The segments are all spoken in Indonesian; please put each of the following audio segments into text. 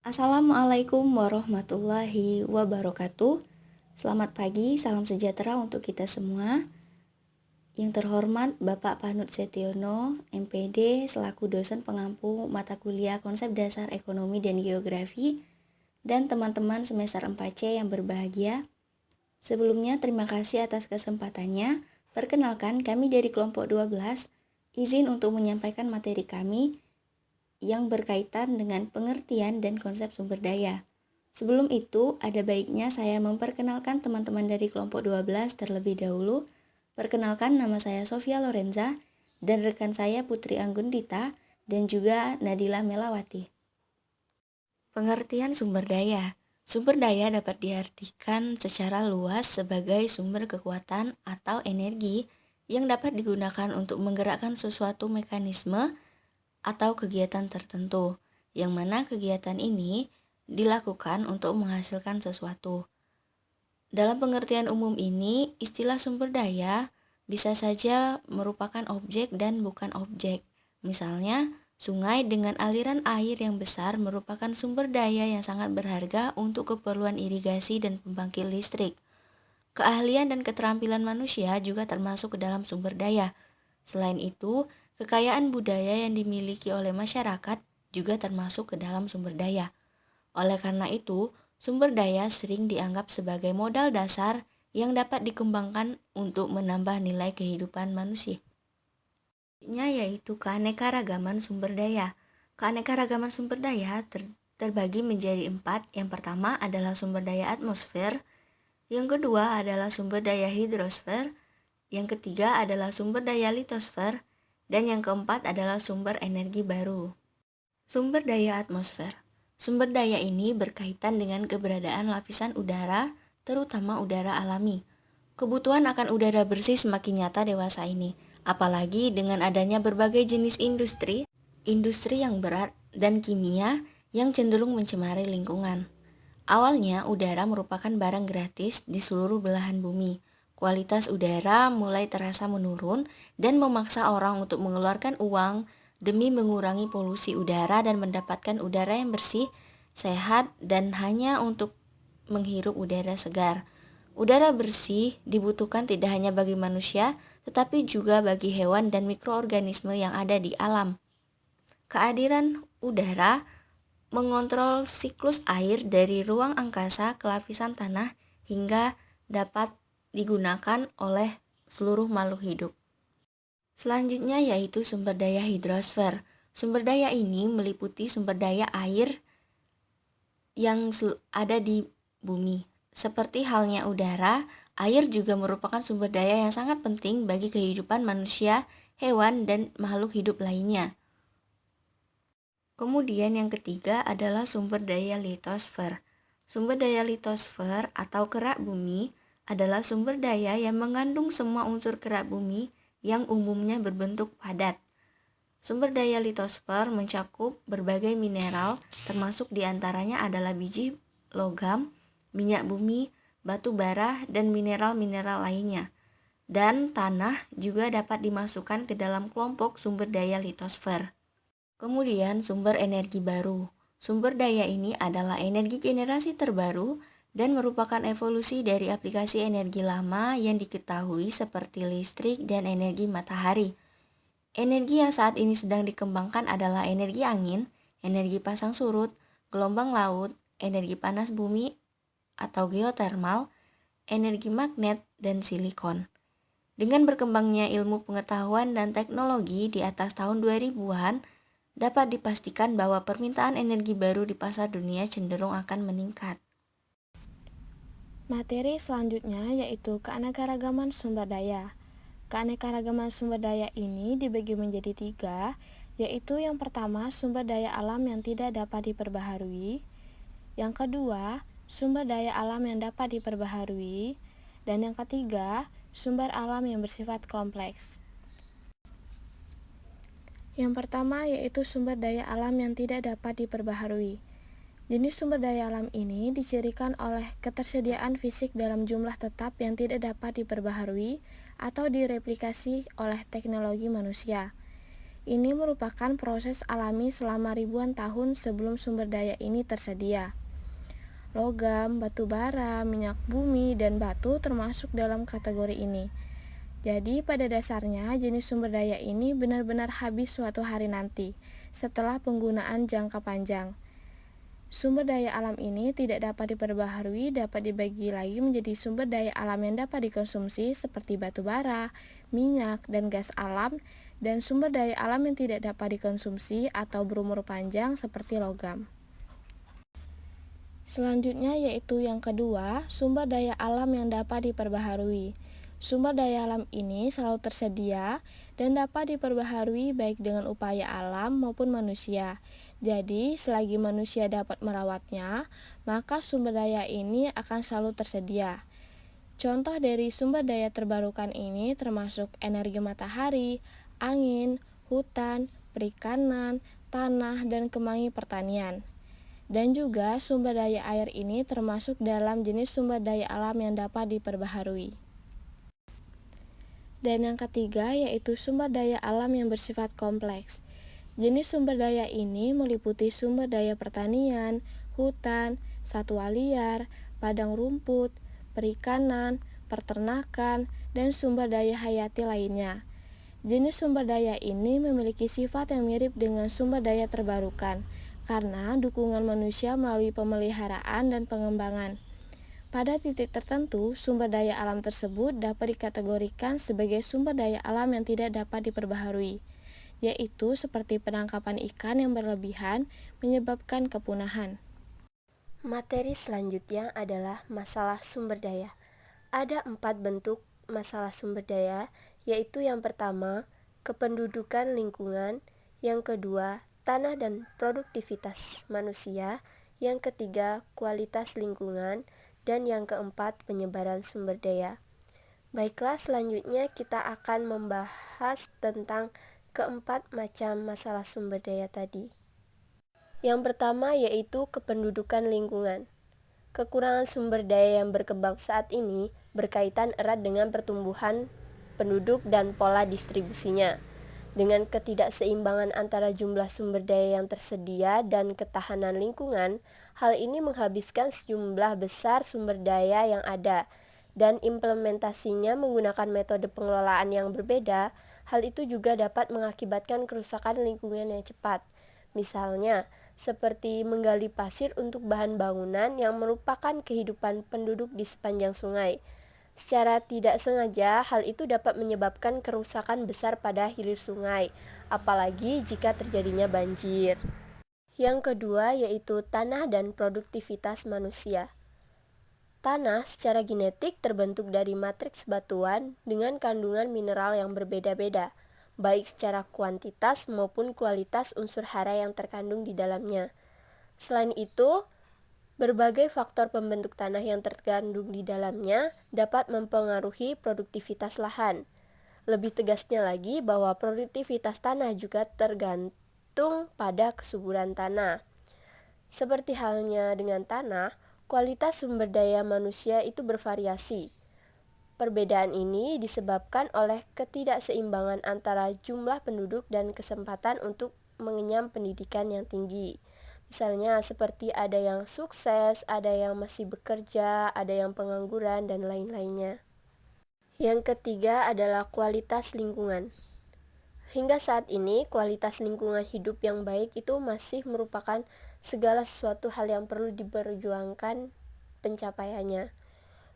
Assalamualaikum warahmatullahi wabarakatuh. Selamat pagi, salam sejahtera untuk kita semua. Yang terhormat Bapak Panut Setiono, MPD, selaku dosen pengampu mata kuliah Konsep Dasar Ekonomi dan Geografi, dan teman-teman semester 4C yang berbahagia. Sebelumnya, terima kasih atas kesempatannya. Perkenalkan, kami dari kelompok 12, izin untuk menyampaikan materi kami yang berkaitan dengan pengertian dan konsep sumber daya. Sebelum itu, ada baiknya saya memperkenalkan teman-teman dari kelompok 12 terlebih dahulu. Perkenalkan, nama saya Sofia Lorenza dan rekan saya Putri Anggundita dan juga Nadila Melawati. Pengertian sumber daya. Sumber daya dapat diartikan secara luas sebagai sumber kekuatan atau energi yang dapat digunakan untuk menggerakkan sesuatu mekanisme atau kegiatan tertentu, yang mana kegiatan ini dilakukan untuk menghasilkan sesuatu. Dalam pengertian umum ini, istilah sumber daya bisa saja merupakan objek dan bukan objek. Misalnya, sungai dengan aliran air yang besar merupakan sumber daya yang sangat berharga untuk keperluan irigasi dan pembangkit listrik. Keahlian dan keterampilan manusia juga termasuk ke dalam sumber daya. Selain itu, kekayaan budaya yang dimiliki oleh masyarakat juga termasuk ke dalam sumber daya. Oleh karena itu, sumber daya sering dianggap sebagai modal dasar yang dapat dikembangkan untuk menambah nilai kehidupan manusia. Yaitu keanekaragaman sumber daya. Keanekaragaman sumber daya terbagi menjadi 4. Yang pertama adalah sumber daya atmosfer, yang kedua adalah sumber daya hidrosfer, yang ketiga adalah sumber daya litosfer, dan yang keempat adalah sumber energi baru. Sumber daya atmosfer. Sumber daya ini berkaitan dengan keberadaan lapisan udara, terutama udara alami. Kebutuhan akan udara bersih semakin nyata dewasa ini, apalagi dengan adanya berbagai jenis industri yang berat dan kimia yang cenderung mencemari lingkungan. Awalnya, udara merupakan barang gratis di seluruh belahan bumi. Kualitas udara mulai terasa menurun dan memaksa orang untuk mengeluarkan uang demi mengurangi polusi udara dan mendapatkan udara yang bersih, sehat, dan hanya untuk menghirup udara segar. Udara bersih dibutuhkan tidak hanya bagi manusia, tetapi juga bagi hewan dan mikroorganisme yang ada di alam. Kehadiran udara mengontrol siklus air dari ruang angkasa ke lapisan tanah hingga dapat digunakan oleh seluruh makhluk hidup. Selanjutnya yaitu sumber daya hidrosfer. Sumber daya ini meliputi sumber daya air yang ada di bumi. Seperti halnya udara, air juga merupakan sumber daya yang sangat penting bagi kehidupan manusia, hewan, dan makhluk hidup lainnya. Kemudian yang ketiga adalah sumber daya litosfer. Sumber daya litosfer atau kerak bumi adalah sumber daya yang mengandung semua unsur kerak bumi yang umumnya berbentuk padat. Sumber daya litosfer mencakup berbagai mineral, termasuk diantaranya adalah biji logam, minyak bumi, batu bara, dan mineral-mineral lainnya. Dan tanah juga dapat dimasukkan ke dalam kelompok sumber daya litosfer. Kemudian sumber energi baru. Sumber daya ini adalah energi generasi terbaru dan merupakan evolusi dari aplikasi energi lama yang diketahui seperti listrik dan energi matahari. Energi yang saat ini sedang dikembangkan adalah energi angin, energi pasang surut, gelombang laut, energi panas bumi atau geotermal, energi magnet, dan silikon. Dengan berkembangnya ilmu pengetahuan dan teknologi di atas tahun 2000-an, dapat dipastikan bahwa permintaan energi baru di pasar dunia cenderung akan meningkat. Materi selanjutnya yaitu keanekaragaman sumber daya. Keanekaragaman sumber daya ini dibagi menjadi 3, yaitu yang pertama sumber daya alam yang tidak dapat diperbaharui, yang kedua sumber daya alam yang dapat diperbaharui, dan yang ketiga sumber alam yang bersifat kompleks. Yang pertama yaitu sumber daya alam yang tidak dapat diperbaharui. Jenis sumber daya alam ini dicirikan oleh ketersediaan fisik dalam jumlah tetap yang tidak dapat diperbaharui atau direplikasi oleh teknologi manusia. Ini merupakan proses alami selama ribuan tahun sebelum sumber daya ini tersedia. Logam, batu bara, minyak bumi, dan batu termasuk dalam kategori ini. Jadi pada dasarnya jenis sumber daya ini benar-benar habis suatu hari nanti, setelah penggunaan jangka panjang. Sumber daya alam ini tidak dapat diperbaharui, dapat dibagi lagi menjadi sumber daya alam yang dapat dikonsumsi seperti batu bara, minyak, dan gas alam, dan sumber daya alam yang tidak dapat dikonsumsi atau berumur panjang seperti logam. Selanjutnya yaitu yang kedua, sumber daya alam yang dapat diperbaharui. Sumber daya alam ini selalu tersedia dan dapat diperbaharui baik dengan upaya alam maupun manusia. Jadi, selagi manusia dapat merawatnya, maka sumber daya ini akan selalu tersedia. Contoh dari sumber daya terbarukan ini termasuk energi matahari, angin, hutan, perikanan, tanah, dan kemangi pertanian. Dan juga sumber daya air ini termasuk dalam jenis sumber daya alam yang dapat diperbaharui. Dan yang ketiga yaitu sumber daya alam yang bersifat kompleks. Jenis sumber daya ini meliputi sumber daya pertanian, hutan, satwa liar, padang rumput, perikanan, peternakan, dan sumber daya hayati lainnya. Jenis sumber daya ini memiliki sifat yang mirip dengan sumber daya terbarukan, karena dukungan manusia melalui pemeliharaan dan pengembangan. Pada titik tertentu, sumber daya alam tersebut dapat dikategorikan sebagai sumber daya alam yang tidak dapat diperbaharui, yaitu seperti penangkapan ikan yang berlebihan menyebabkan kepunahan. Materi selanjutnya adalah masalah sumber daya. Ada 4 bentuk masalah sumber daya, yaitu yang pertama, kependudukan lingkungan, yang kedua, tanah dan produktivitas manusia, yang ketiga, kualitas lingkungan, dan yang keempat, penyebaran sumber daya. Baiklah, selanjutnya kita akan membahas tentang keempat macam masalah sumber daya tadi. Yang pertama yaitu kependudukan lingkungan. Kekurangan sumber daya yang berkembang saat ini berkaitan erat dengan pertumbuhan penduduk dan pola distribusinya. Dengan ketidakseimbangan antara jumlah sumber daya yang tersedia dan ketahanan lingkungan, hal ini menghabiskan sejumlah besar sumber daya yang ada, dan implementasinya menggunakan metode pengelolaan yang berbeda. Hal itu juga dapat mengakibatkan kerusakan lingkungan yang cepat. Misalnya, seperti menggali pasir untuk bahan bangunan yang merupakan kehidupan penduduk di sepanjang sungai. Secara tidak sengaja, hal itu dapat menyebabkan kerusakan besar pada hilir sungai, apalagi jika terjadinya banjir. Yang kedua yaitu tanah dan produktivitas manusia. Tanah secara genetik terbentuk dari matriks batuan dengan kandungan mineral yang berbeda-beda, baik secara kuantitas maupun kualitas unsur hara yang terkandung di dalamnya. Selain itu, berbagai faktor pembentuk tanah yang terkandung di dalamnya dapat mempengaruhi produktivitas lahan. Lebih tegasnya lagi bahwa produktivitas tanah juga tergantung pada kesuburan tanah. Seperti halnya dengan tanah, kualitas sumber daya manusia itu bervariasi. Perbedaan ini disebabkan oleh ketidakseimbangan antara jumlah penduduk dan kesempatan untuk mengenyam pendidikan yang tinggi. Misalnya seperti ada yang sukses, ada yang masih bekerja, ada yang pengangguran, dan lain-lainnya. Yang ketiga adalah kualitas lingkungan. Hingga saat ini, kualitas lingkungan hidup yang baik itu masih merupakan segala sesuatu hal yang perlu diperjuangkan pencapaiannya.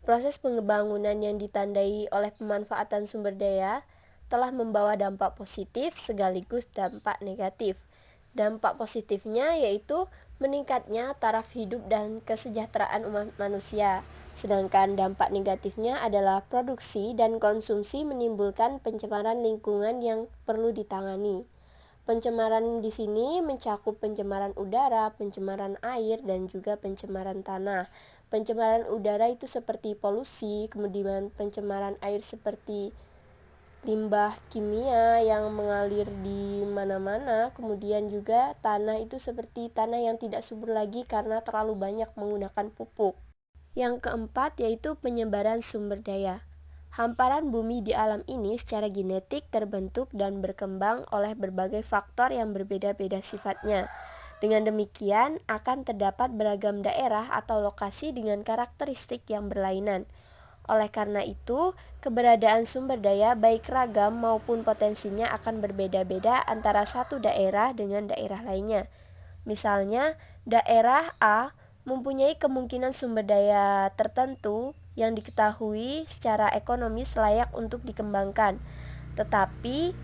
Proses pembangunan yang ditandai oleh pemanfaatan sumber daya telah membawa dampak positif sekaligus dampak negatif. Dampak positifnya yaitu meningkatnya taraf hidup dan kesejahteraan umat manusia. Sedangkan dampak negatifnya adalah produksi dan konsumsi menimbulkan pencemaran lingkungan yang perlu ditangani. Pencemaran di sini mencakup pencemaran udara, pencemaran air, dan juga pencemaran tanah. Pencemaran udara itu seperti polusi, kemudian pencemaran air seperti limbah kimia yang mengalir di mana-mana, kemudian juga tanah itu seperti tanah yang tidak subur lagi karena terlalu banyak menggunakan pupuk. Yang keempat yaitu penyebaran sumber daya. Hamparan bumi di alam ini secara genetik terbentuk dan berkembang oleh berbagai faktor yang berbeda-beda sifatnya. Dengan demikian, akan terdapat beragam daerah atau lokasi dengan karakteristik yang berlainan. Oleh karena itu, keberadaan sumber daya baik ragam maupun potensinya akan berbeda-beda antara satu daerah dengan daerah lainnya. Misalnya, daerah A mempunyai kemungkinan sumber daya tertentu yang diketahui secara ekonomis layak untuk dikembangkan, tetapi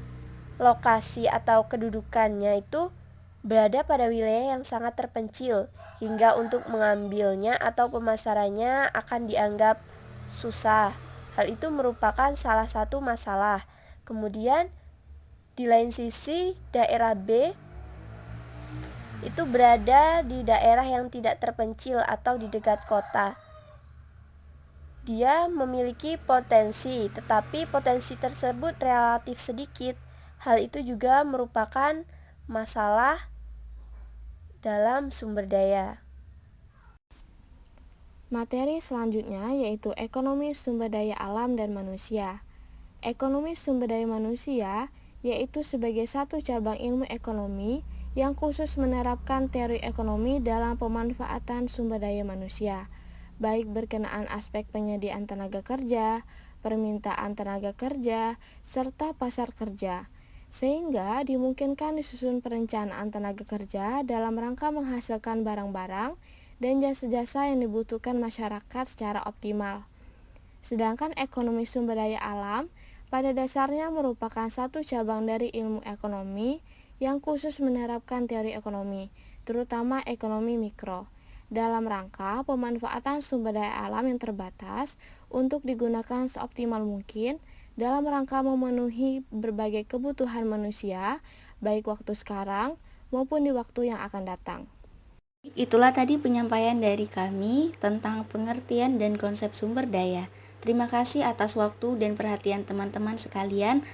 lokasi atau kedudukannya itu berada pada wilayah yang sangat terpencil, hingga untuk mengambilnya atau pemasarannya akan dianggap susah. Hal itu merupakan salah satu masalah. Kemudian, di lain sisi, daerah B itu berada di daerah yang tidak terpencil atau di dekat kota. Dia memiliki potensi, tetapi potensi tersebut relatif sedikit. Hal itu juga merupakan masalah dalam sumber daya. Materi selanjutnya yaitu ekonomi sumber daya alam dan manusia. Ekonomi sumber daya manusia yaitu sebagai satu cabang ilmu ekonomi yang khusus menerapkan teori ekonomi dalam pemanfaatan sumber daya manusia, baik berkenaan aspek penyediaan tenaga kerja, permintaan tenaga kerja, serta pasar kerja, sehingga dimungkinkan disusun perencanaan tenaga kerja dalam rangka menghasilkan barang-barang dan jasa-jasa yang dibutuhkan masyarakat secara optimal. Sedangkan ekonomi sumber daya alam pada dasarnya merupakan satu cabang dari ilmu ekonomi yang khusus menerapkan teori ekonomi, terutama ekonomi mikro, dalam rangka pemanfaatan sumber daya alam yang terbatas untuk digunakan seoptimal mungkin dalam rangka memenuhi berbagai kebutuhan manusia, baik waktu sekarang maupun di waktu yang akan datang. Itulah tadi penyampaian dari kami tentang pengertian dan konsep sumber daya. Terima kasih atas waktu dan perhatian teman-teman sekalian.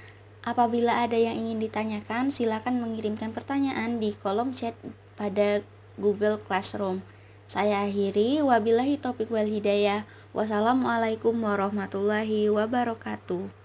Apabila ada yang ingin ditanyakan, silakan mengirimkan pertanyaan di kolom chat pada Google Classroom. Saya akhiri, wabillahi taufiq wal hidayah. Wassalamualaikum warahmatullahi wabarakatuh.